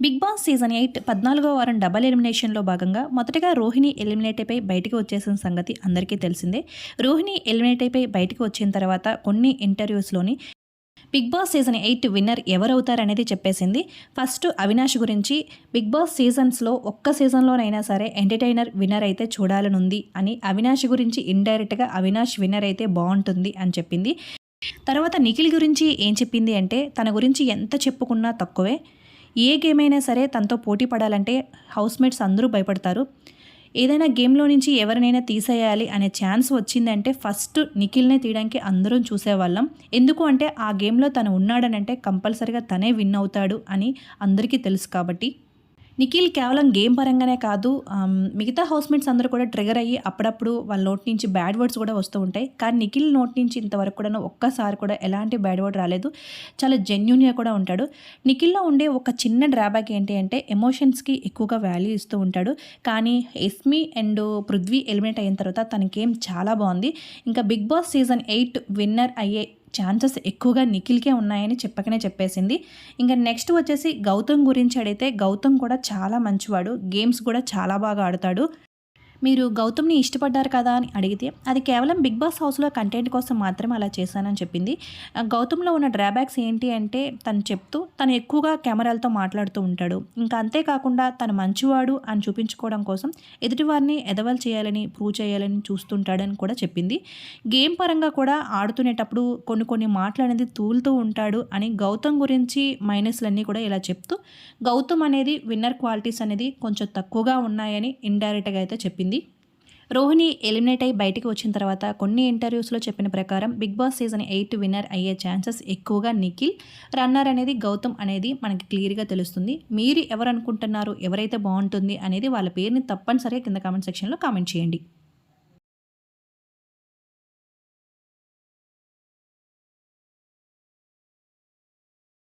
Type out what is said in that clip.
Big boss season 8 14వ వారం double ఎలిమినేషన్లో భాగంగా మొదటగా రోహిణి ఎలిమినేట్ అయిపోయి బయటికి వచ్చేసిన సంగతి అందరికీ తెలిసిందే. రోహిణి ఎలిమినేట్ అయిపోయి బయటికి వచ్చిన తర్వాత కొన్ని ఇంటర్వ్యూస్లోని బిగ్ బాస్ సీజన్ 8 విన్నర్ ఎవరవుతారనేది చెప్పేసింది. ఫస్ట్ అవినాష్ గురించి బిగ్ బాస్ సీజన్స్లో ఒక్క సీజన్లోనైనా సరే ఎంటర్టైనర్ విన్నర్ అయితే చూడాలనుంది అని అవినాష్ గురించి ఇండైరెక్ట్గా అవినాష్ విన్నర్ అయితే బాగుంటుంది అని చెప్పింది. తర్వాత నిఖిల్ గురించి ఏం చెప్పింది అంటే తన గురించి ఎంత చెప్పుకున్నా తక్కువే. ఏ గేమ్ అయినా సరే తనతో పోటీ పడాలంటే హౌస్మేట్స్ అందరూ భయపడతారు. ఏదైనా గేమ్లో నుంచి ఎవరినైనా తీసేయాలి అనే ఛాన్స్ వచ్చిందంటే ఫస్ట్ నిఖిల్నే తీయడానికి అందరం చూసేవాళ్ళం. ఎందుకు అంటే ఆ గేమ్లో తను ఉన్నాడనంటే కంపల్సరీగా తనే విన్ అవుతాడు అని అందరికీ తెలుసు కాబట్టి. నిఖిల్ కేవలం గేమ్ పరంగానే కాదు, మిగతా హౌస్మేట్స్ అందరూ కూడా ట్రిగర్ అయ్యి అప్పుడప్పుడు వాళ్ళ నోటి నుంచి బ్యాడ్ వర్డ్స్ కూడా వస్తూ ఉంటాయి. కానీ నిఖిల్ నోటి నుంచి ఇంతవరకు కూడా ఒక్కసారి కూడా ఎలాంటి బ్యాడ్ వర్డ్ రాలేదు. చాలా జెన్యూన్గా కూడా ఉంటాడు. నిఖిల్లో ఉండే ఒక చిన్న డ్రాబ్యాక్ ఏంటి అంటే ఎమోషన్స్కి ఎక్కువగా వాల్యూ ఇస్తూ ఉంటాడు. కానీ ఎస్మి అండ్ పృథ్వీ ఎలిమినేట్ అయిన తర్వాత తన గేమ్ చాలా బాగుంది. ఇంకా బిగ్ బాస్ సీజన్ 8 విన్నర్ అయ్యే ఛాన్సెస్ ఎక్కువగా నిఖిల్కే ఉన్నాయని చెప్పకనే చెప్పేసింది. ఇంకా నెక్స్ట్ వచ్చేసి గౌతమ్ గురించి అడిగితే గౌతమ్ కూడా చాలా మంచివాడు, గేమ్స్ కూడా చాలా బాగా ఆడతాడు. మీరు గౌతమ్ని ఇష్టపడ్డారు కదా అని అడిగితే అది కేవలం బిగ్ బాస్ హౌస్లో కంటెంట్ కోసం మాత్రమే అలా చేశానని చెప్పింది. గౌతమ్లో ఉన్న డ్రాబ్యాక్స్ ఏంటి అంటే తను ఎక్కువగా కెమెరాలతో మాట్లాడుతూ ఉంటాడు. ఇంకా అంతేకాకుండా తను మంచివాడు అని చూపించుకోవడం కోసం ఎదుటివారిని ఎదవలు చేయాలని ప్రూవ్ చేయాలని చూస్తుంటాడని కూడా చెప్పింది. గేమ్ పరంగా కూడా ఆడుతునేటప్పుడు కొన్ని మాటలు అనేది తూలుతూ ఉంటాడు అని గౌతమ్ గురించి మైనస్లన్నీ కూడా ఇలా చెప్తూ గౌతమ్ అనేది విన్నర్ క్వాలిటీస్ అనేది కొంచెం తక్కువగా ఉన్నాయని ఇండైరెక్ట్గా అయితే చెప్పింది. రోహిణి ఎలిమినేట్ అయ్యి బయటికి వచ్చిన తర్వాత కొన్ని ఇంటర్వ్యూస్లో చెప్పిన ప్రకారం బిగ్ బాస్ సీజన్ 8 విన్నర్ అయ్యే ఛాన్సెస్ ఎక్కువగా నిఖిల్, రన్నర్ అనేది గౌతమ్ అనేది మనకి క్లియర్గా తెలుస్తుంది. మీరు ఎవరు అనుకుంటున్నారు, ఎవరైతే బాగుంటుంది అనేది వాళ్ళ పేరుని తప్పనిసరిగా కింద కామెంట్ సెక్షన్లో కామెంట్ చేయండి.